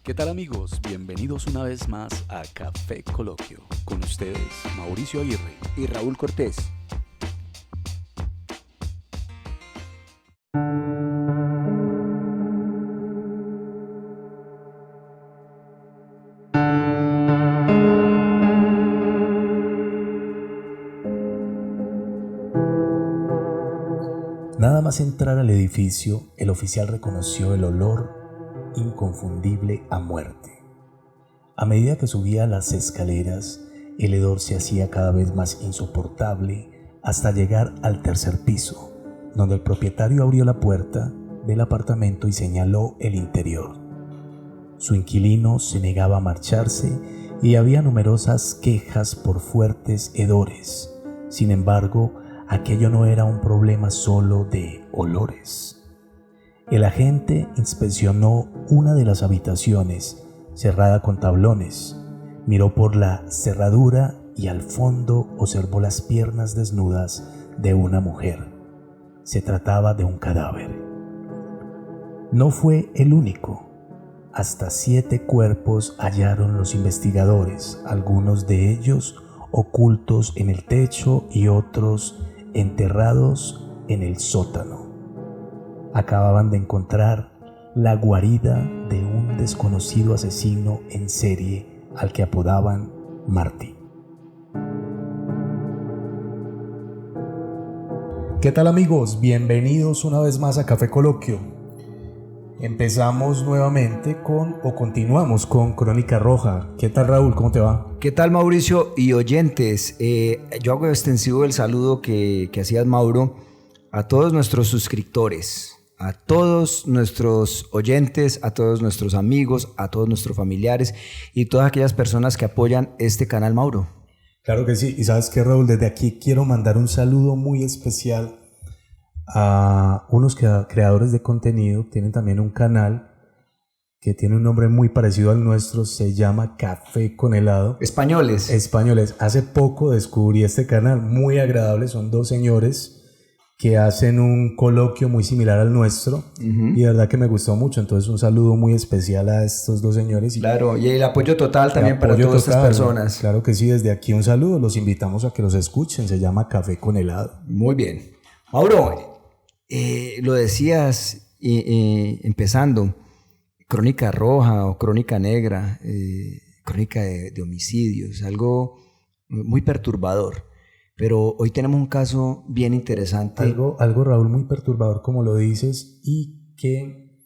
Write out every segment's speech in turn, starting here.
¿Qué tal amigos? Bienvenidos una vez más a Café Coloquio. Con ustedes, Mauricio Aguirre y Raúl Cortés. Nada más entrar al edificio, el oficial reconoció el olor inconfundible a muerte. A medida que subía las escaleras, el hedor se hacía cada vez más insoportable hasta llegar al tercer piso, donde el propietario abrió la puerta del apartamento y señaló el interior. Su inquilino se negaba a marcharse y había numerosas quejas por fuertes hedores. Sin embargo, aquello no era un problema solo de olores. El agente inspeccionó una de las habitaciones, cerrada con tablones, miró por la cerradura y al fondo observó las piernas desnudas de una mujer. Se trataba de un cadáver. No fue el único. Hasta 7 cuerpos hallaron los investigadores, algunos de ellos ocultos en el techo y otros enterrados en el sótano. Acababan de encontrar la guarida de un desconocido asesino en serie al que apodaban Marty. ¿Qué tal amigos? Bienvenidos una vez más a Café Coloquio. Empezamos nuevamente continuamos con Crónica Roja. ¿Qué tal Raúl? ¿Cómo te va? ¿Qué tal Mauricio y oyentes? Yo hago extensivo el saludo que hacías Mauro a todos nuestros suscriptores, a todos nuestros oyentes, a todos nuestros amigos, a todos nuestros familiares y todas aquellas personas que apoyan este canal, Mauro. Claro que sí. Y sabes qué, Raúl, desde aquí quiero mandar un saludo muy especial a unos creadores de contenido. Tienen también un canal que tiene un nombre muy parecido al nuestro, se llama Café con Helado. Españoles. Hace poco descubrí este canal, muy agradable, son 2 señores que hacen un coloquio muy similar al nuestro, y de verdad que me gustó mucho. Entonces un saludo muy especial a estos 2 señores. Claro, y el apoyo total también para todas estas personas. Claro que sí, desde aquí un saludo, los invitamos a que los escuchen, se llama Café con Helado. Muy bien. Mauro, lo decías empezando, Crónica Roja o Crónica Negra, crónica de homicidios, algo muy perturbador. Pero hoy tenemos un caso bien interesante. Algo Raúl, muy perturbador, como lo dices, y que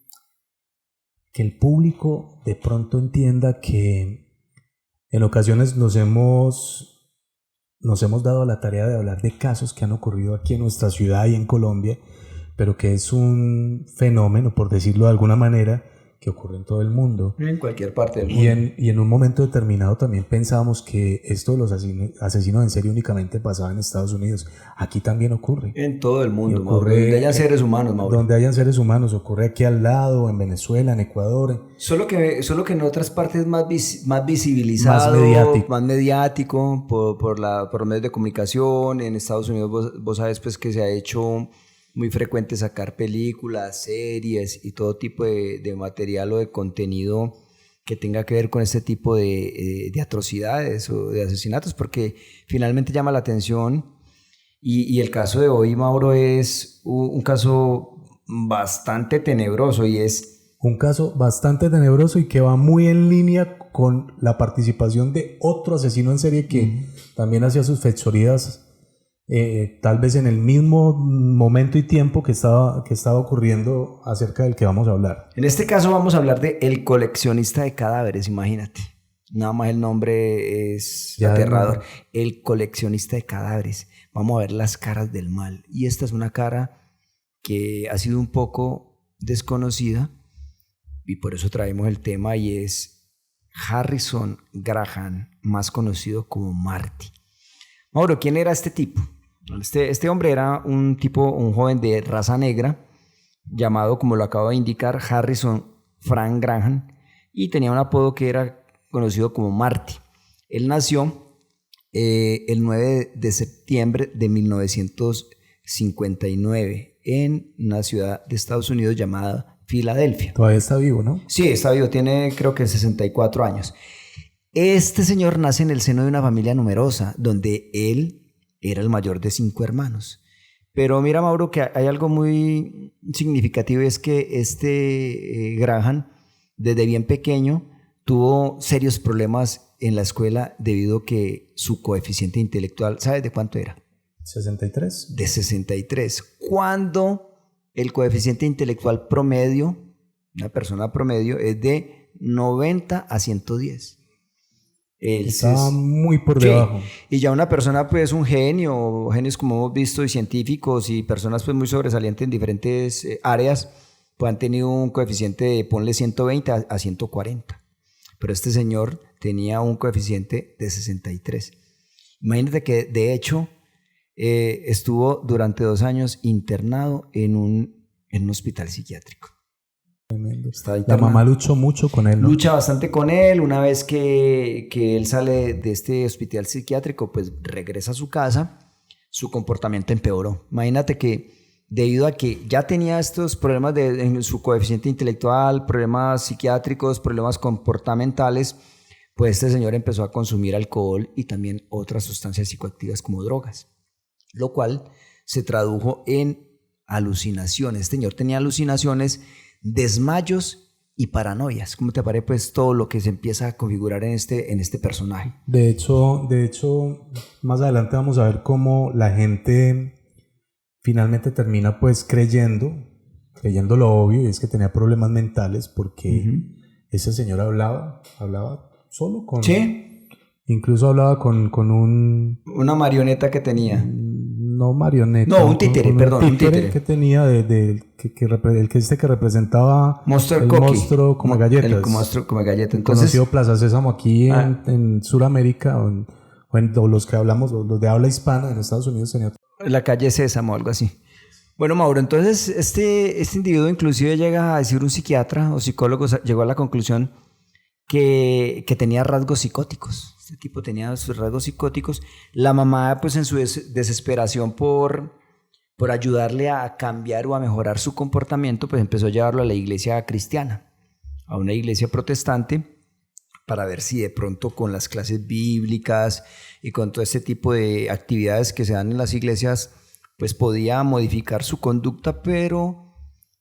el público de pronto entienda que en ocasiones nos hemos dado a la tarea de hablar de casos que han ocurrido aquí en nuestra ciudad y en Colombia, pero que es un fenómeno, por decirlo de alguna manera, que ocurre en todo el mundo. En cualquier parte del mundo. Y en un momento determinado también pensábamos que esto de los asesinos en serie únicamente pasaba en Estados Unidos. Aquí también ocurre. En todo el mundo, donde hayan seres humanos, Mauro. Donde hayan seres humanos, ocurre aquí al lado, en Venezuela, en Ecuador. Solo que en otras partes más visibilizado, más mediático por los medios de comunicación. En Estados Unidos vos sabes pues que se ha hecho muy frecuente sacar películas, series y todo tipo de material o de contenido que tenga que ver con este tipo de atrocidades o de asesinatos, porque finalmente llama la atención. Y el caso de hoy, Mauro, es un caso bastante tenebroso y es... Un caso bastante tenebroso y que va muy en línea con la participación de otro asesino en serie que también hacía sus fechorías tal vez en el mismo momento y tiempo que estaba ocurriendo acerca del que vamos a hablar. En este caso vamos a hablar de El coleccionista de cadáveres, imagínate. Nada más el nombre es aterrador. El coleccionista de cadáveres. Vamos a ver las caras del mal. Y esta es una cara que ha sido un poco desconocida y por eso traemos el tema, y es Harrison Graham, más conocido como Marty. Mauro, ¿quién era este tipo? Este hombre era un joven de raza negra, llamado, como lo acabo de indicar, Harrison Frank Graham, y tenía un apodo que era conocido como Marty. Él nació el 9 de septiembre de 1959 en una ciudad de Estados Unidos llamada Filadelfia. Todavía está vivo, ¿no? Sí, está vivo, tiene creo que 64 años. Este señor nace en el seno de una familia numerosa, donde él era el mayor de 5 hermanos. Pero mira, Mauro, que hay algo muy significativo, es que Graham, desde bien pequeño, tuvo serios problemas en la escuela debido a que su coeficiente intelectual, ¿sabes de cuánto era? 63. De 63. Cuando el coeficiente intelectual promedio, una persona promedio, es de 90 a 110. Estaba muy por debajo. Y ya una persona, pues un genio, genios como hemos visto, y científicos y personas pues muy sobresalientes en diferentes áreas, pues han tenido un coeficiente de, ponle 120 a 140. Pero este señor tenía un coeficiente de 63. Imagínate que de hecho estuvo durante 2 años internado en un hospital psiquiátrico. La mamá luchó mucho con él, ¿no? Lucha bastante con él. Una vez que él sale de este hospital psiquiátrico, pues regresa a su casa, su comportamiento empeoró. Imagínate que debido a que ya tenía estos problemas en su coeficiente intelectual, problemas psiquiátricos, problemas comportamentales, pues este señor empezó a consumir alcohol y también otras sustancias psicoactivas como drogas, lo cual se tradujo en alucinaciones. Este señor tenía alucinaciones, desmayos y paranoias. ¿Cómo te parece pues todo lo que se empieza a configurar en este personaje? De hecho, más adelante vamos a ver cómo la gente finalmente termina pues creyendo lo obvio, y es que tenía problemas mentales porque ese señor hablaba solo con... Sí. Incluso hablaba con una marioneta que tenía. No marioneta. No, un títere, perdón. Un títere que tenía que representaba Monster el Cookie. monstruo come galletas. El monstruo come galletas. Entonces, conocido Plaza Sésamo aquí en Sudamérica o los que hablamos, los de habla hispana en Estados Unidos tenía... La calle Sésamo, algo así. Bueno, Mauro, entonces este individuo inclusive llega a decir, un psiquiatra o psicólogo llegó a la conclusión que tenía rasgos psicóticos. Este tipo tenía sus rasgos psicóticos. La mamá, pues en su desesperación por ayudarle a cambiar o a mejorar su comportamiento, pues empezó a llevarlo a la iglesia cristiana, a una iglesia protestante, para ver si de pronto con las clases bíblicas y con todo este tipo de actividades que se dan en las iglesias, pues podía modificar su conducta, pero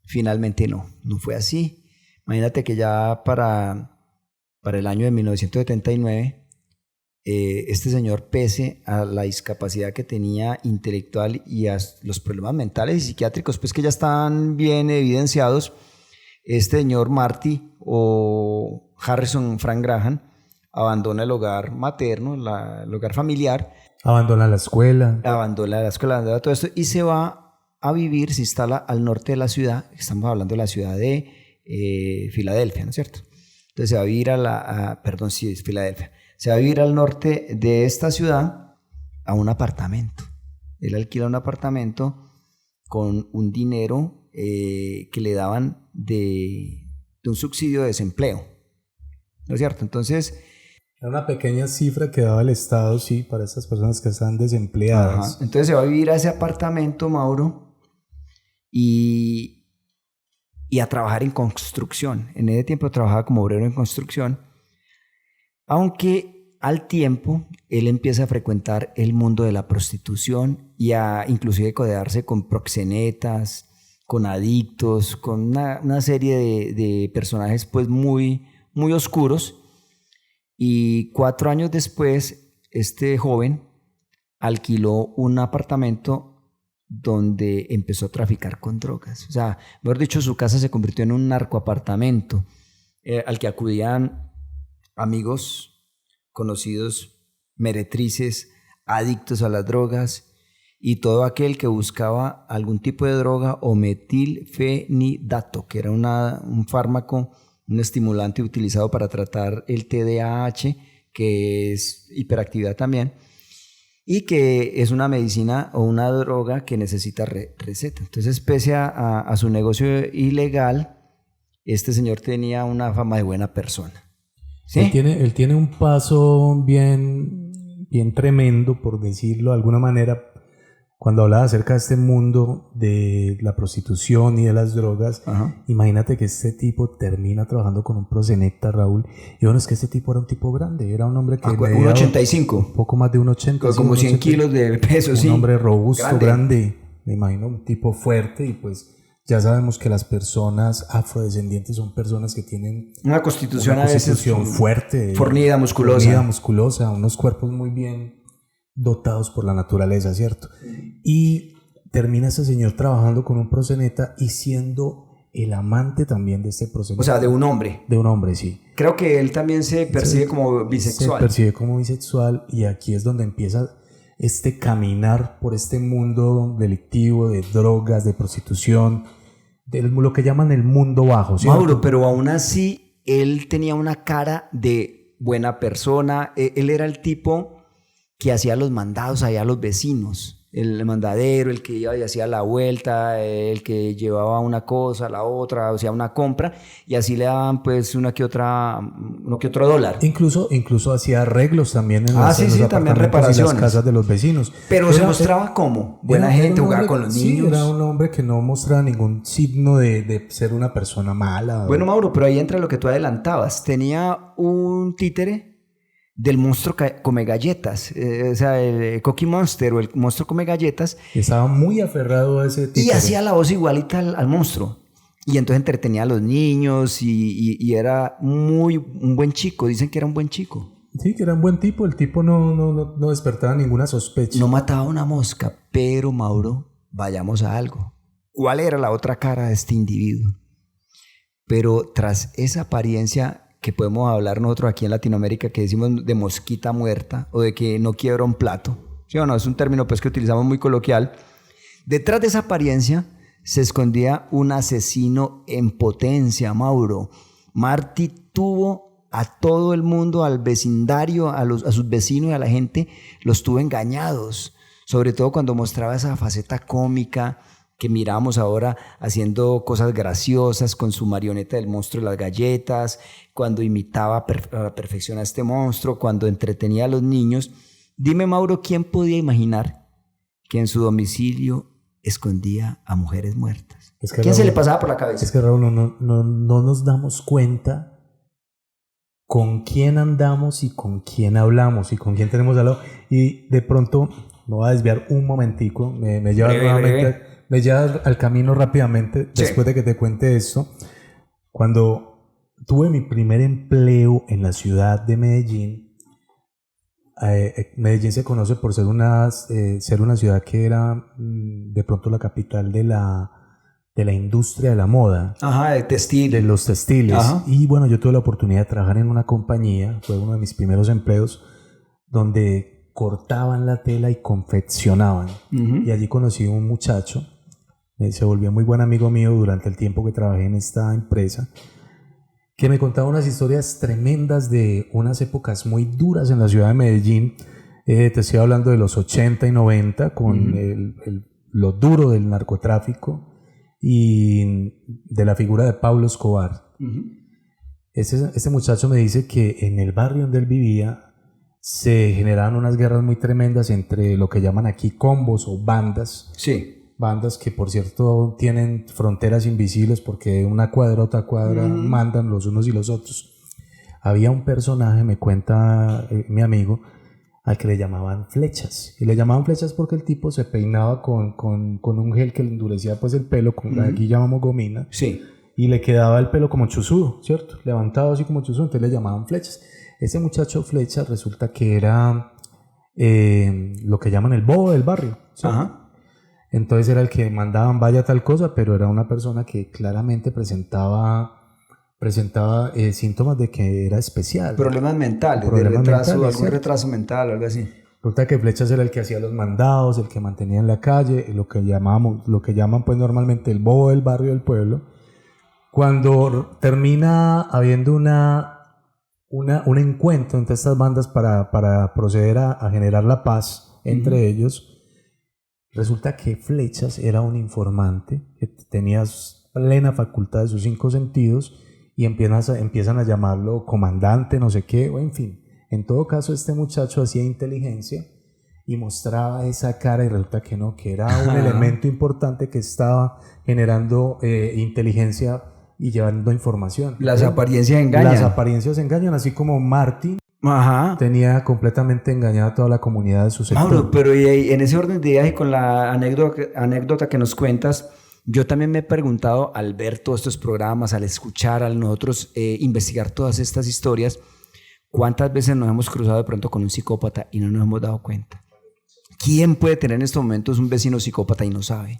finalmente no fue así. Imagínate que ya para el año de 1979, este señor, pese a la discapacidad que tenía intelectual y a los problemas mentales y psiquiátricos, pues que ya están bien evidenciados, este señor Marty o Harrison Frank Graham abandona el hogar materno, el hogar familiar. Abandona la escuela, abandona todo esto y se va a vivir, se instala al norte de la ciudad. Estamos hablando de la ciudad de Filadelfia, ¿no es cierto? Entonces se va a vivir es Filadelfia. Se va a vivir al norte de esta ciudad a un apartamento. Él alquila un apartamento con un dinero que le daban de un subsidio de desempleo, ¿no es cierto? Entonces... Era una pequeña cifra que daba el Estado, sí, para esas personas que están desempleadas. Ajá. Entonces se va a vivir a ese apartamento, Mauro, y a trabajar en construcción. En ese tiempo trabajaba como obrero en construcción, aunque al tiempo él empieza a frecuentar el mundo de la prostitución y a inclusive codearse con proxenetas, con adictos, con una serie de personajes pues muy, muy oscuros. Y 4 años después, este joven alquiló un apartamento donde empezó a traficar con drogas. O sea, mejor dicho, su casa se convirtió en un narcoapartamento al que acudían amigos, conocidos, meretrices, adictos a las drogas y todo aquel que buscaba algún tipo de droga o metilfenidato, que era un fármaco, un estimulante utilizado para tratar el TDAH, que es hiperactividad también, y que es una medicina o una droga que necesita receta. Entonces, pese a su negocio ilegal, este señor tenía una fama de buena persona. ¿Sí? Él tiene un paso bien tremendo, por decirlo de alguna manera, Cuando hablaba acerca de este mundo de la prostitución y de las drogas, imagínate que este tipo termina trabajando con un proxeneta, Raúl. Y bueno, es que este tipo era un tipo grande, era un hombre que medía 1,85. un poco más de 1,80. Como 100 kilos de peso, sí. Un hombre robusto, grande. Me imagino un tipo fuerte, y pues ya sabemos que las personas afrodescendientes son personas que tienen una constitución a veces fuerte, fornida, musculosa, unos cuerpos muy bien dotados por la naturaleza, ¿cierto? Y termina ese señor trabajando con un proxeneta y siendo el amante también de este proxeneta. O sea, de un hombre. De un hombre, sí. Creo que él también se percibe como bisexual. Se percibe como bisexual, y aquí es donde empieza este caminar por este mundo delictivo de drogas, de prostitución, de lo que llaman el mundo bajo, ¿cierto? Mauro, pero aún así él tenía una cara de buena persona. Él era el tipo que hacía los mandados allá a los vecinos, el mandadero, el que iba y hacía la vuelta, el que llevaba una cosa, la otra, o sea, una compra, y así le daban pues uno que otro dólar. Incluso hacía arreglos también en los también reparaciones y las casas de los vecinos. Pero se mostraba como buena gente, jugaba con los niños. Sí, era un hombre que no mostraba ningún signo de ser una persona mala. Bueno, Mauro, pero ahí entra lo que tú adelantabas. Tenía un títere del monstruo come galletas, o sea, el Cookie Monster o el monstruo come galletas. Estaba muy aferrado a ese títere. Y hacía la voz igualita al monstruo. Y entonces entretenía a los niños y era un buen chico. Dicen que era un buen chico. Sí, que era un buen tipo. El tipo no despertaba ninguna sospecha. No mataba una mosca. Pero, Mauro, vayamos a algo. ¿Cuál era la otra cara de este individuo? Pero tras esa apariencia que podemos hablar nosotros aquí en Latinoamérica, que decimos de mosquita muerta o de que no quiebra un plato, ¿sí o no? Es un término pues que utilizamos muy coloquial. Detrás de esa apariencia se escondía un asesino en potencia, Mauro. Marty tuvo a todo el mundo, al vecindario, a sus vecinos y a la gente, los tuvo engañados, sobre todo cuando mostraba esa faceta cómica que miramos ahora haciendo cosas graciosas con su marioneta del monstruo de las galletas, cuando imitaba a la perfección a este monstruo, cuando entretenía a los niños. Dime, Mauro, ¿quién podía imaginar que en su domicilio escondía a mujeres muertas? ¿Quién se le pasaba por la cabeza? Es que, Raúl, no nos damos cuenta con quién andamos y con quién hablamos y con quién tenemos al lado. Y de pronto, me voy a desviar un momentico, me lleva nuevamente... Me lleva al camino rápidamente, después de que te cuente esto. Cuando tuve mi primer empleo en la ciudad de Medellín, Medellín se conoce por ser una ciudad que era de pronto la capital de la industria de la moda. Ajá, de textil. De los textiles. Ajá. Y bueno, yo tuve la oportunidad de trabajar en una compañía, fue uno de mis primeros empleos, donde cortaban la tela y confeccionaban. Y allí conocí a un muchacho. Se volvió muy buen amigo mío durante el tiempo que trabajé en esta empresa, que me contaba unas historias tremendas de unas épocas muy duras en la ciudad de Medellín. Te estoy hablando de los 80 y 90, con lo duro del narcotráfico y de la figura de Pablo Escobar. Ese muchacho me dice que en el barrio donde él vivía se generaban unas guerras muy tremendas entre lo que llaman aquí combos o bandas. Sí. Bandas que, por cierto, tienen fronteras invisibles porque una cuadra, otra cuadra mandan los unos y los otros. Había un personaje, me cuenta mi amigo, al que le llamaban Flechas. Y le llamaban Flechas porque el tipo se peinaba con un gel que le endurecía pues el pelo, aquí llamamos gomina. Sí. Y le quedaba el pelo como chuzudo, ¿cierto? Levantado así como chuzudo, entonces le llamaban Flechas. Ese muchacho Flechas resulta que era lo que llaman el bobo del barrio, ¿cierto? Ajá. Entonces era el que mandaban vaya tal cosa, pero era una persona que claramente presentaba síntomas de que era especial. Problemas mentales, algún retraso mental o algo así. Resulta que Flechas era el que hacía los mandados, el que mantenía en la calle, lo que llaman pues normalmente el bobo del barrio del pueblo. Cuando termina habiendo un encuentro entre estas bandas para proceder a generar la paz entre ellos, resulta que Flechas era un informante que tenía plena facultad de sus 5 sentidos y empiezan a llamarlo comandante, no sé qué, o en fin. En todo caso, este muchacho hacía inteligencia y mostraba esa cara y resulta que no, que era un elemento importante que estaba generando inteligencia y llevando información. Las apariencias engañan. Las apariencias engañan, así como Martin tenía completamente engañada a toda la comunidad de su sector. Mauro, pero y en ese orden de viaje con la anécdota que nos cuentas, yo también me he preguntado al ver todos estos programas, al escuchar a nosotros investigar todas estas historias, ¿cuántas veces nos hemos cruzado de pronto con un psicópata y no nos hemos dado cuenta? ¿Quién puede tener en estos momentos un vecino psicópata y no sabe?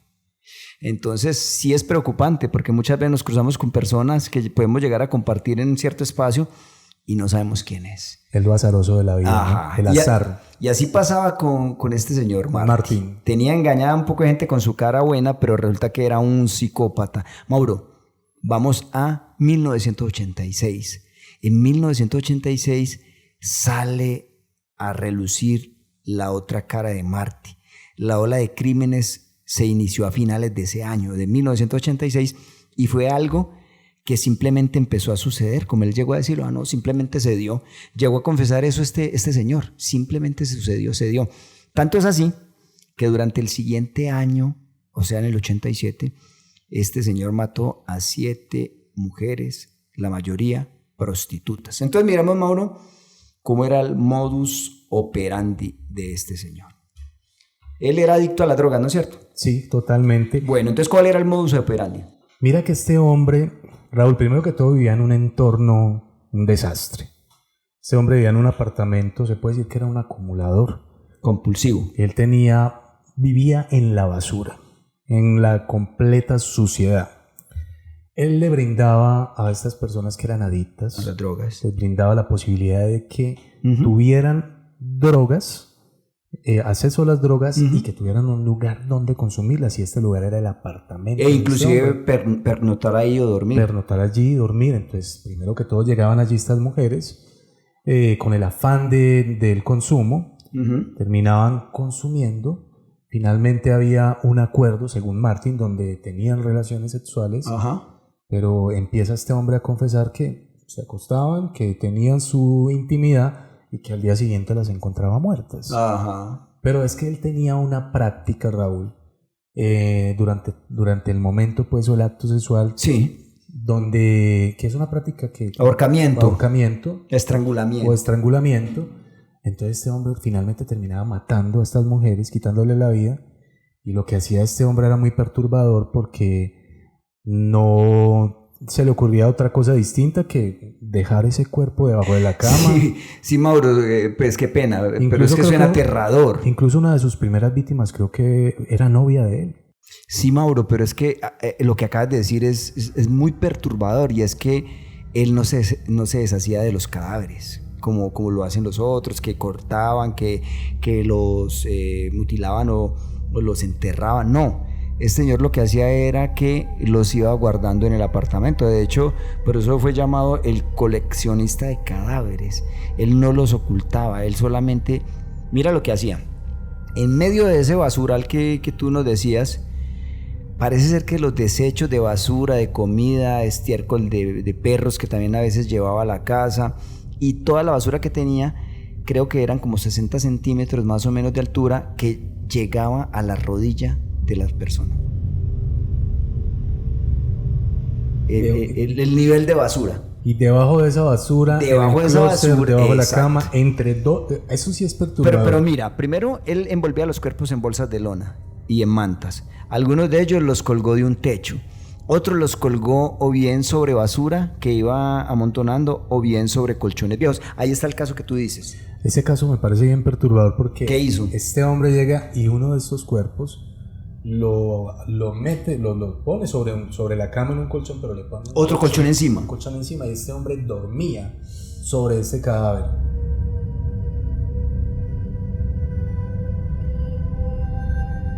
Entonces sí es preocupante porque muchas veces nos cruzamos con personas que podemos llegar a compartir en cierto espacio y no sabemos quién es. El lo azaroso de la vida, ¿no? El azar. Y así pasaba con este señor Martín. Tenía engañada un poco de gente con su cara buena, pero resulta que era un psicópata. Mauro, vamos a 1986. En 1986 sale a relucir la otra cara de Marty. La ola de crímenes se inició a finales de ese año, de 1986, y fue algo que simplemente empezó a suceder, como él llegó a decirlo, no, simplemente se dio. Llegó a confesar eso este señor, simplemente sucedió, se dio. Tanto es así que durante el siguiente año, o sea en el 87, este señor mató a 7 mujeres, la mayoría prostitutas. Entonces miramos, Mauro, cómo era el modus operandi de este señor. Él era adicto a la droga, ¿no es cierto? Sí, totalmente. Bueno, entonces, ¿cuál era el modus operandi? Mira que este hombre, Raúl, primero que todo vivía en un entorno, un desastre. Este hombre vivía en un apartamento, se puede decir que era un acumulador. Compulsivo. Él vivía en la basura, en la completa suciedad. Él le brindaba a estas personas que eran adictas, a las drogas, les brindaba la posibilidad de que tuvieran drogas, acceso a las drogas y que tuvieran un lugar donde consumirlas, y este lugar era el apartamento. E inclusive pernoctar ahí o dormir. Pernoctar allí y dormir. Entonces, primero que todo llegaban allí estas mujeres con el afán del consumo, terminaban consumiendo. Finalmente había un acuerdo, según Martin, donde tenían relaciones sexuales, pero empieza este hombre a confesar que se acostaban, que tenían su intimidad y que al día siguiente las encontraba muertas. Pero es que él tenía una práctica, Raúl, durante el momento, pues, o el acto sexual, que es una práctica que... Ahorcamiento. Estrangulamiento. O estrangulamiento. Entonces este hombre finalmente terminaba matando a estas mujeres, quitándole la vida, y lo que hacía este hombre era muy perturbador porque no se le ocurría otra cosa distinta que dejar ese cuerpo debajo de la cama. Sí, Mauro, pues qué pena, incluso pero es que suena aterrador. Incluso una de sus primeras víctimas creo que era novia de él. Sí, Mauro, pero es que lo que acabas de decir es muy perturbador, y es que él no se deshacía de los cadáveres como lo hacen los otros, que cortaban, que los mutilaban o los enterraban. No, este señor lo que hacía era que los iba guardando en el apartamento. De hecho, por eso fue llamado el coleccionista de cadáveres. Él no los ocultaba, él solamente, mira lo que hacía. En medio de ese basural que tú nos decías, parece ser que los desechos de basura, de comida, estiércol de perros que también a veces llevaba a la casa, y toda la basura que tenía, creo que eran como 60 centímetros más o menos de altura, que llegaba a la rodilla de las personas. El nivel de basura. Y debajo de esa basura, debajo de la cama, entre dos, eso sí es perturbador. Pero mira, primero él envolvía los cuerpos en bolsas de lona y en mantas. Algunos de ellos los colgó de un techo. Otros los colgó o bien sobre basura que iba amontonando o bien sobre colchones viejos. Ahí está el caso que tú dices. Ese caso me parece bien perturbador porque ¿qué hizo? Este hombre llega y uno de estos cuerpos lo pone sobre la cama en un colchón, pero le pone otro colchón encima. Un colchón encima, y este hombre dormía sobre ese cadáver.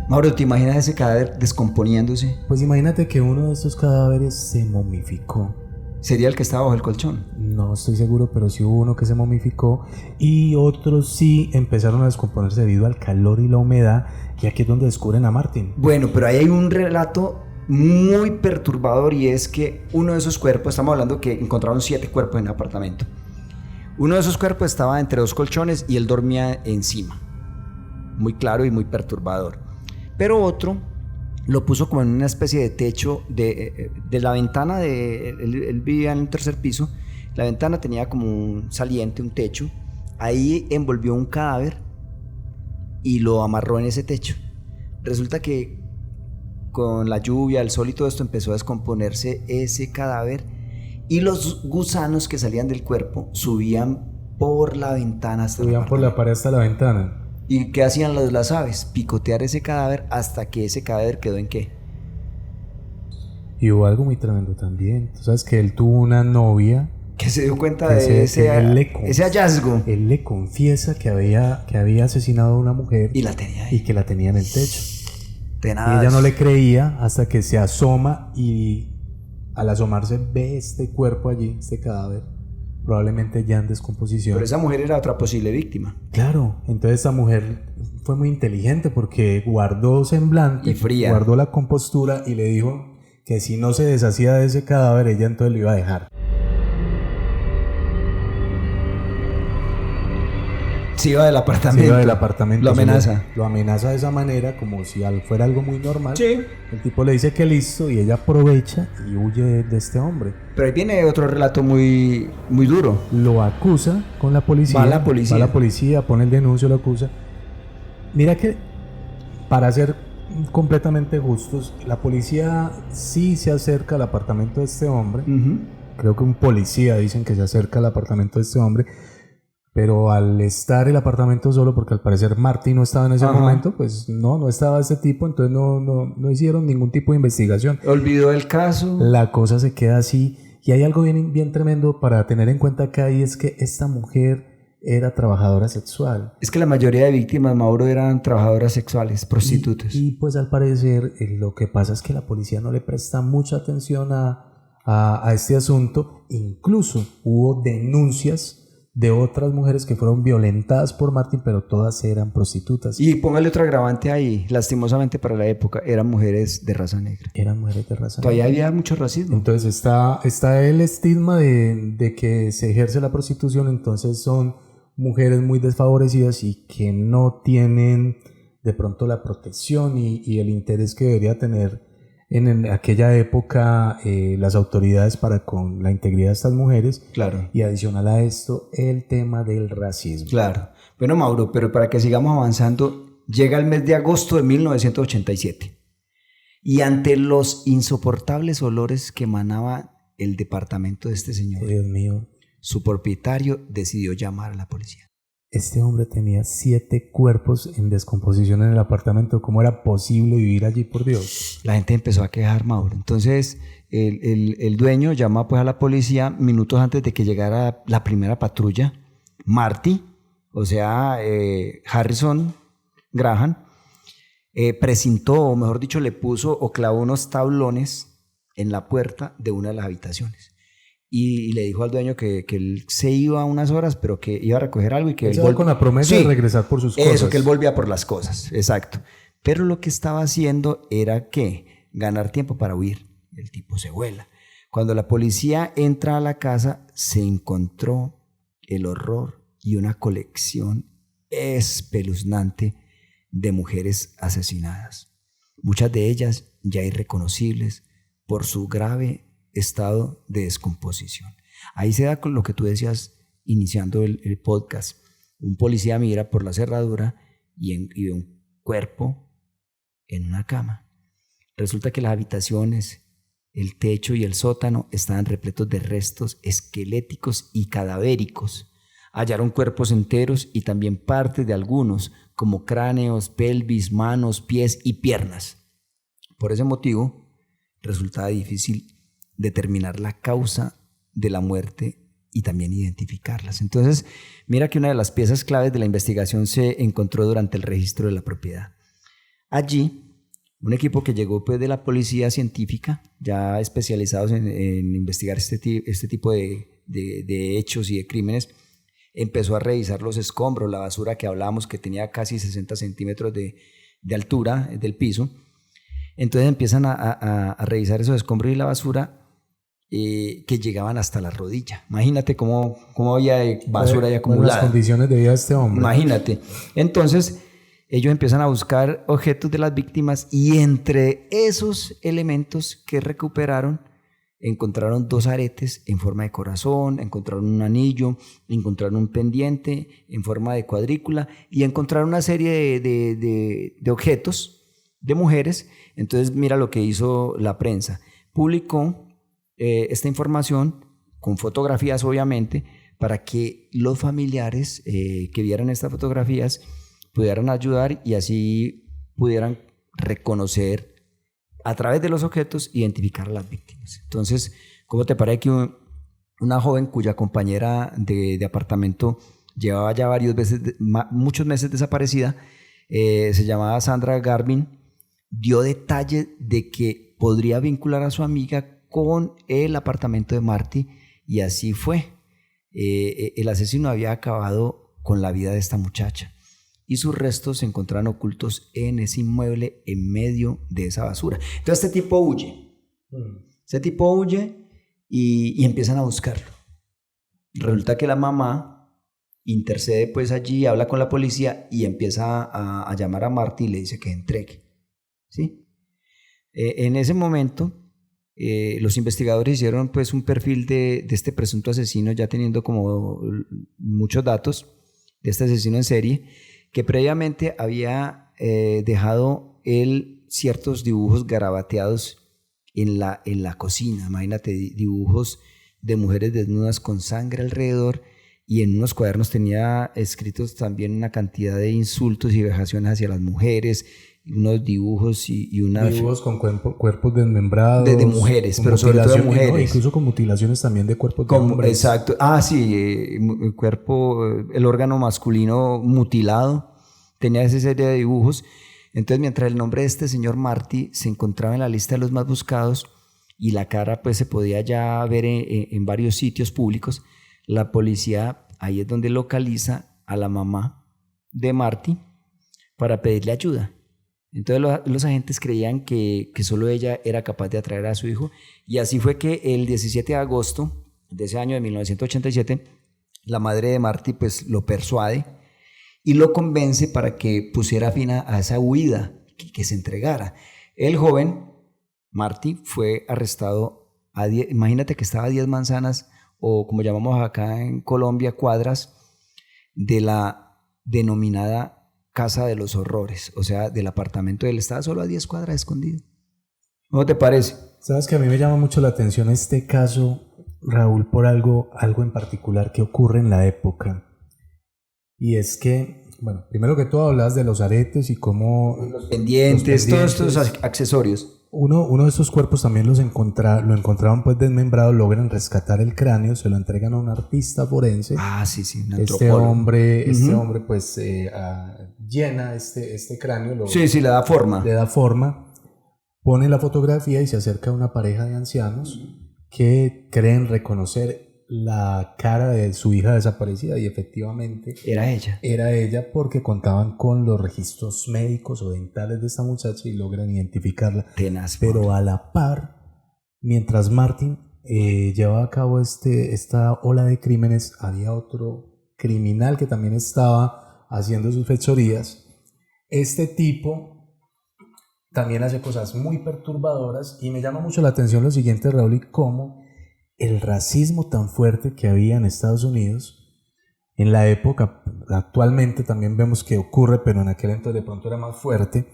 Mauro, ¿te imaginas ese cadáver descomponiéndose? Pues imagínate que uno de estos cadáveres se momificó. ¿Sería el que estaba bajo el colchón? No estoy seguro, pero sí hubo uno que se momificó y otros sí empezaron a descomponerse debido al calor y la humedad, y aquí es donde descubren a Martin. Bueno, pero ahí hay un relato muy perturbador, y es que uno de esos cuerpos, estamos hablando que encontraron 7 cuerpos en el apartamento. Uno de esos cuerpos estaba entre 2 colchones y él dormía encima. muy claro y muy perturbador. Pero otro lo puso como en una especie de techo de la ventana, él vivía en un tercer piso, la ventana tenía como un saliente, un techo, ahí envolvió un cadáver y lo amarró en ese techo. Resulta que con la lluvia, el sol y todo esto empezó a descomponerse ese cadáver y los gusanos que salían del cuerpo subían por la ventana hasta subían por la pared hasta la ventana. ¿Y qué hacían las aves? Picotear ese cadáver hasta que ese cadáver quedó ¿en qué? Y hubo algo muy tremendo también. Tú sabes que él tuvo una novia que se dio cuenta de ese hallazgo. Él le confiesa que había asesinado a una mujer y la tenía ahí. Y que la tenía en el techo. Tenaz. Y ella no le creía hasta que se asoma y al asomarse ve este cuerpo allí, este cadáver, probablemente ya en descomposición. Pero esa mujer era otra posible víctima. Claro, entonces esa mujer fue muy inteligente porque guardó semblante, y fría, guardó la compostura y le dijo que si no se deshacía de ese cadáver, ella entonces lo iba a dejar. Se iba del apartamento. Se iba del apartamento. Lo amenaza. Lo amenaza de esa manera, como si fuera algo muy normal. Sí. El tipo le dice que listo y ella aprovecha y huye de este hombre. Pero ahí viene otro relato muy, muy duro. Lo acusa con la policía. Va la policía, pone el denuncio, lo acusa. Mira que, para ser completamente justos, la policía sí se acerca al apartamento de este hombre. Creo que un policía dicen que se acerca al apartamento de este hombre. Pero al estar el apartamento solo, porque al parecer Marty no estaba en ese momento, pues no estaba ese tipo, entonces no hicieron ningún tipo de investigación. Olvidó el caso. La cosa se queda así. Y hay algo bien tremendo para tener en cuenta acá, y es que esta mujer era trabajadora sexual. Es que la mayoría de víctimas, Mauro, eran trabajadoras sexuales, prostitutas. Y pues al parecer lo que pasa es que la policía no le presta mucha atención a este asunto. Incluso hubo denuncias de otras mujeres que fueron violentadas por Martin, pero todas eran prostitutas. Y póngale otro agravante ahí, lastimosamente para la época, eran mujeres de raza negra. Eran mujeres de raza Todavía negra. había mucho racismo. Entonces está el estigma de que se ejerce la prostitución, entonces son mujeres muy desfavorecidas y que no tienen de pronto la protección y el interés que debería tener en aquella época las autoridades para con la integridad de estas mujeres. Claro. Y adicional a esto, el tema del racismo. Claro. Bueno, Mauro, pero para que sigamos avanzando, llega el mes de agosto de 1987 y ante los insoportables olores que emanaba el departamento de este señor, Dios mío, su propietario decidió llamar a la policía. Este hombre tenía 7 cuerpos en descomposición en el apartamento. ¿Cómo era posible vivir allí, por Dios? La gente empezó a quejar, Mauro. Entonces, el dueño llama pues a la policía minutos antes de que llegara la primera patrulla. Marty, o sea, Harrison Graham, precintó, o mejor dicho, le puso o clavó unos tablones en la puerta de una de las habitaciones. Y le dijo al dueño que él se iba unas horas, pero que iba a recoger algo y que él volvía con la promesa de regresar por sus cosas. Eso, que él volvía por las cosas, exacto. Pero lo que estaba haciendo era que ganar tiempo para huir. El tipo se vuela. Cuando la policía entra a la casa, se encontró el horror y una colección espeluznante de mujeres asesinadas. Muchas de ellas ya irreconocibles por su grave estado de descomposición. Ahí se da con lo que tú decías iniciando el podcast. Un policía mira por la cerradura y ve un cuerpo en una cama. Resulta que las habitaciones, el techo y el sótano estaban repletos de restos esqueléticos y cadavéricos. Hallaron cuerpos enteros y también partes de algunos, como cráneos, pelvis, manos, pies y piernas. Por ese motivo, resultaba difícil determinar la causa de la muerte y también identificarlas. Entonces, mira que una de las piezas claves de la investigación se encontró durante el registro de la propiedad. Allí, un equipo que llegó pues, de la policía científica, ya especializados en investigar este tipo de hechos y de crímenes, empezó a revisar los escombros, la basura que hablábamos que tenía casi 60 centímetros de altura del piso. Entonces empiezan a revisar esos escombros y la basura que llegaban hasta la rodilla. Imagínate cómo había basura ahí acumulada. Las condiciones de vida de este hombre. Imagínate. Entonces ellos empiezan a buscar objetos de las víctimas y entre esos elementos que recuperaron, encontraron 2 aretes en forma de corazón, encontraron un anillo, encontraron un pendiente en forma de cuadrícula y encontraron una serie de objetos de mujeres. Entonces mira lo que hizo la prensa. Publicó esta información con fotografías obviamente para que los familiares que vieran estas fotografías pudieran ayudar y así pudieran reconocer a través de los objetos, identificar a las víctimas. Entonces, ¿cómo te parece que una joven cuya compañera de apartamento llevaba ya muchos meses desaparecida, se llamaba Sandra Garvin, dio detalle de que podría vincular a su amiga con el apartamento de Marty y así fue. El asesino había acabado con la vida de esta muchacha y sus restos se encontraron ocultos en ese inmueble en medio de esa basura. Entonces este tipo huye. Este tipo huye y empiezan a buscarlo. Resulta que la mamá intercede pues allí, habla con la policía y empieza a llamar a Marty y le dice que entregue. ¿Sí? En ese momento los investigadores hicieron pues un perfil de este presunto asesino, ya teniendo como muchos datos de este asesino en serie, que previamente había dejado él ciertos dibujos garabateados en la cocina. Imagínate, dibujos de mujeres desnudas con sangre alrededor, y en unos cuadernos tenía escritos también una cantidad de insultos y vejaciones hacia las mujeres, unos dibujos dibujos con cuerpos desmembrados de mujeres, pero sobre todo de mujeres, ¿no? Incluso con mutilaciones también de cuerpos de hombres. Exacto, el cuerpo, el órgano masculino mutilado, tenía esa serie de dibujos. Entonces, mientras el nombre de este señor Marty se encontraba en la lista de los más buscados y la cara pues se podía ya ver en varios sitios públicos, la policía ahí es donde localiza a la mamá de Marty para pedirle ayuda. Entonces los agentes creían que solo ella era capaz de atraer a su hijo, y así fue que el 17 de agosto de ese año de 1987 la madre de Marty pues lo persuade y lo convence para que pusiera fin a esa huida, que se entregara. El joven Marty fue arrestado imagínate que estaba a 10 manzanas, o como llamamos acá en Colombia, cuadras, de la denominada Casa de los Horrores, o sea, del apartamento de él. Estaba solo a 10 cuadras escondido. ¿Cómo te parece? Sabes que a mí me llama mucho la atención este caso, Raúl, por algo en particular que ocurre en la época. Y es que, bueno, primero que todo hablas de los aretes y cómo... Los pendientes, todos estos accesorios. Uno de estos cuerpos también lo encontraron pues desmembrado, logran rescatar el cráneo, se lo entregan a un artista forense. Ah, sí, un antropólogo. Este hombre pues llena este cráneo. Sí, le da forma. Le da forma, pone la fotografía y se acerca a una pareja de ancianos que creen reconocer la cara de su hija desaparecida, y efectivamente era ella porque contaban con los registros médicos o dentales de esta muchacha y logran identificarla. Tenaz, pero a la par, mientras Martin llevaba a cabo esta ola de crímenes, había otro criminal que también estaba haciendo sus fechorías. Este tipo también hace cosas muy perturbadoras, y me llama mucho la atención lo siguiente, Raúl, y cómo el racismo tan fuerte que había en Estados Unidos en la época, actualmente también vemos que ocurre, pero en aquel entonces de pronto era más fuerte.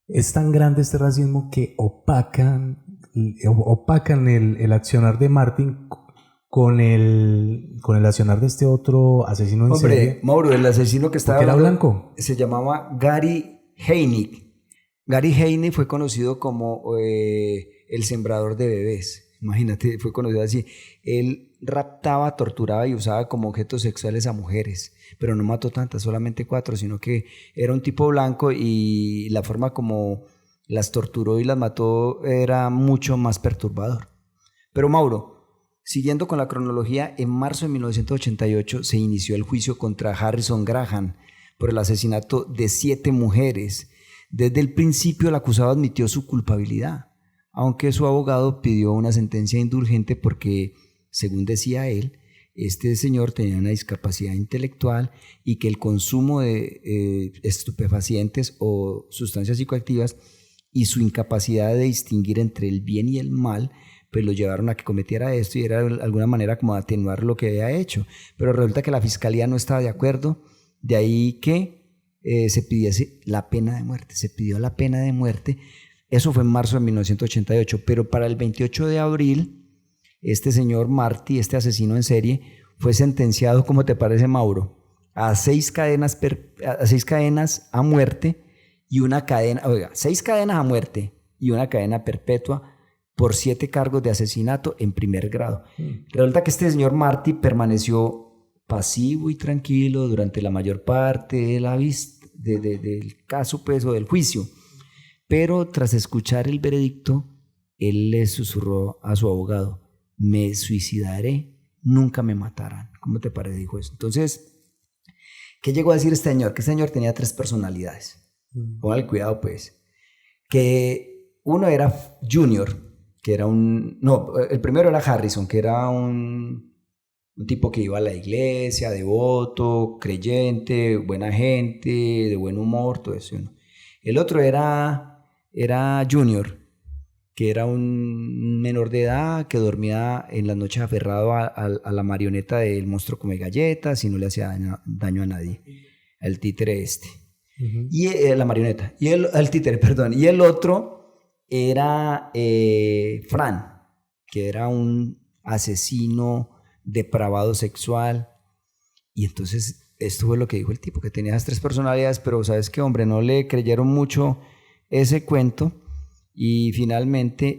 Es tan grande este racismo que opacan el accionar de Martin con el accionar de este otro asesino en serie. Hombre, Mauro, el asesino que estaba... ¿Era blanco? Se llamaba Gary Heinick. Gary Heinick fue conocido como el sembrador de bebés. Imagínate, fue conocido así. Él raptaba, torturaba y usaba como objetos sexuales a mujeres, pero no mató tantas, solamente 4, sino que era un tipo blanco y la forma como las torturó y las mató era mucho más perturbador. Pero Mauro, siguiendo con la cronología, en marzo de 1988 se inició el juicio contra Harrison Graham por el asesinato de 7 mujeres. Desde el principio el acusado admitió su culpabilidad, aunque su abogado pidió una sentencia indulgente porque, según decía él, este señor tenía una discapacidad intelectual y que el consumo de estupefacientes o sustancias psicoactivas y su incapacidad de distinguir entre el bien y el mal, pues lo llevaron a que cometiera esto y era de alguna manera como atenuar lo que había hecho. Pero resulta que la fiscalía no estaba de acuerdo, de ahí que se pidiese la pena de muerte, se pidió la pena de muerte. Eso fue en marzo de 1988, pero para el 28 de abril, este señor Martí, este asesino en serie, fue sentenciado, ¿cómo te parece, Mauro? A 6 cadenas a muerte y una cadena, 6 cadenas a muerte y una cadena perpetua por 7 cargos de asesinato en primer grado. Resulta que este señor Martí permaneció pasivo y tranquilo durante la mayor parte de del caso, pues, o del juicio, pero tras escuchar el veredicto, él le susurró a su abogado: me suicidaré, nunca me matarán. ¿Cómo te parece? Dijo eso. Entonces, ¿qué llegó a decir este señor? Que este señor tenía 3 personalidades. Póngale cuidado, pues. Que uno era Junior, que era el primero era Harrison, que era un tipo que iba a la iglesia, devoto, creyente, buena gente, de buen humor, todo eso, ¿no? El otro era Junior, que era un menor de edad que dormía en las noches aferrado a la marioneta del monstruo come galletas y no le hacía daño a nadie, al títere este. Y la marioneta, el títere, perdón. Y el otro era Fran, que era un asesino depravado sexual. Y entonces esto fue lo que dijo el tipo, que tenía esas 3 personalidades, pero ¿sabes qué, hombre? No le creyeron mucho ese cuento. Y finalmente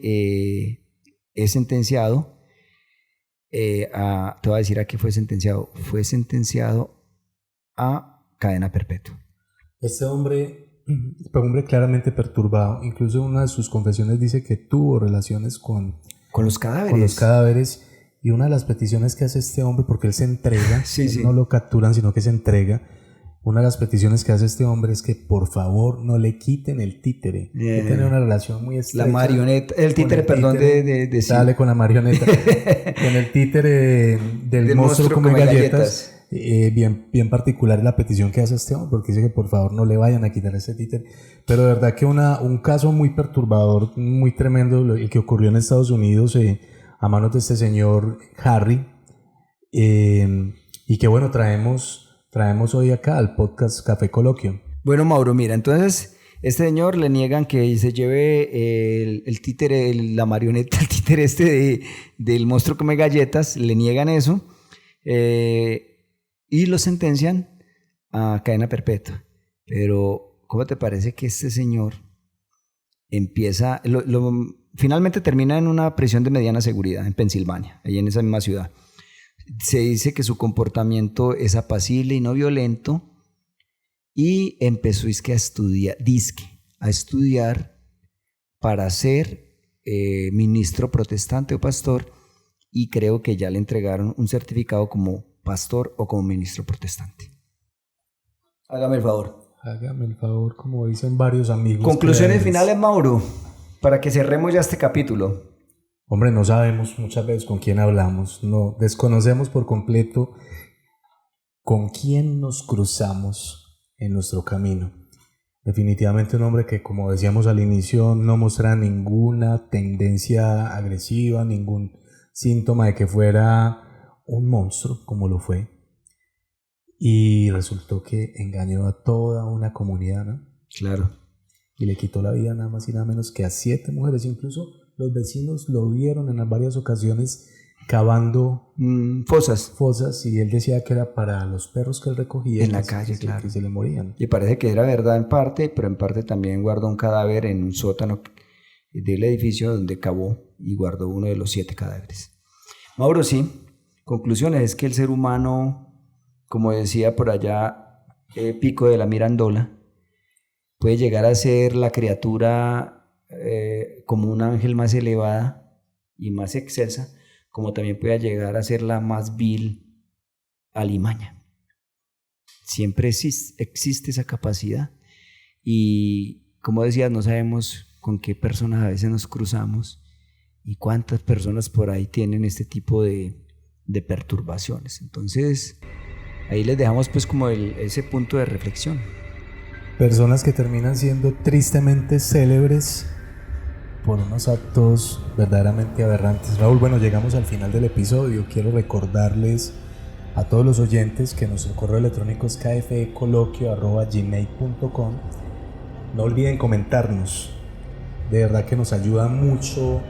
es sentenciado, te voy a decir a qué fue sentenciado a cadena perpetua. Este hombre claramente perturbado, incluso en una de sus confesiones dice que tuvo relaciones con los cadáveres. Y una de las peticiones que hace este hombre, porque él se entrega, sí. No lo capturan, sino que se entrega. Una de las peticiones que hace este hombre es que por favor no le quiten el títere. Que tiene una relación muy estrecha. La marioneta, el títere, perdón, de sale con la marioneta. Con el títere del monstruo come galletas. Bien particular la petición que hace este hombre, porque dice que por favor no le vayan a quitar ese títere. Pero de verdad que un caso muy perturbador, muy tremendo, el que ocurrió en Estados Unidos a manos de este señor Harry. Y que bueno, traemos hoy acá al podcast Café Coloquio. Bueno, Mauro, mira, entonces este señor le niegan que se lleve el títere, la marioneta, el títere del monstruo come galletas, le niegan eso y lo sentencian a cadena perpetua. Pero, ¿cómo te parece que este señor empieza, finalmente termina en una prisión de mediana seguridad en Pensilvania, ahí en esa misma ciudad? Se dice que su comportamiento es apacible y no violento y empezó a estudiar para ser ministro protestante o pastor, y creo que ya le entregaron un certificado como pastor o como ministro protestante. Hágame el favor, como dicen varios amigos. Conclusiones finales, Mauro, para que cerremos ya este capítulo. Hombre, no sabemos muchas veces con quién hablamos, no desconocemos por completo con quién nos cruzamos en nuestro camino. Definitivamente un hombre que, como decíamos al inicio, no mostraba ninguna tendencia agresiva, ningún síntoma de que fuera un monstruo como lo fue. Y resultó que engañó a toda una comunidad, ¿no? Claro. Y le quitó la vida nada más y nada menos que a 7 mujeres, incluso los vecinos lo vieron en varias ocasiones cavando fosas, y él decía que era para los perros que él recogía en la calle, claro, que se le morían. Y parece que era verdad en parte, pero en parte también guardó un cadáver en un sótano del edificio donde cavó y guardó uno de los 7 cadáveres. Mauro, sí, conclusiones es que el ser humano, como decía por allá Pico de la Mirandola, puede llegar a ser la criatura como un ángel más elevada y más excelsa, como también puede llegar a ser la más vil alimaña. Siempre existe esa capacidad, y como decías, no sabemos con qué personas a veces nos cruzamos y cuántas personas por ahí tienen este tipo de de perturbaciones. Entonces, ahí les dejamos pues como ese punto de reflexión. Personas que terminan siendo tristemente célebres por unos actos verdaderamente aberrantes. Raúl, bueno, llegamos al final del episodio. Quiero recordarles a todos los oyentes que nuestro correo electrónico es kfecoloquio@gmail.com. No olviden comentarnos. De verdad que nos ayuda mucho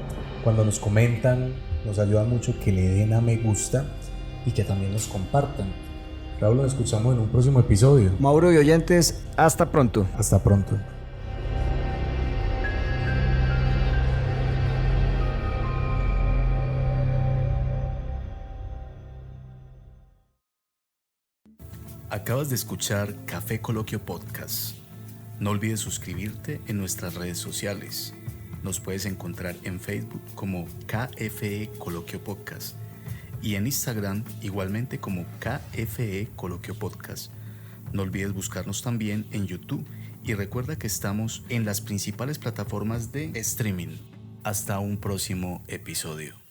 cuando nos comentan, nos ayuda mucho que le den a me gusta y que también nos compartan. Raúl, nos escuchamos en un próximo episodio. Mauro y oyentes, hasta pronto. Hasta pronto. Acabas de escuchar Café Coloquio Podcast. No olvides suscribirte en nuestras redes sociales. Nos puedes encontrar en Facebook como KFE Coloquio Podcast y en Instagram igualmente como KFE Coloquio Podcast. No olvides buscarnos también en YouTube y recuerda que estamos en las principales plataformas de streaming. Hasta un próximo episodio.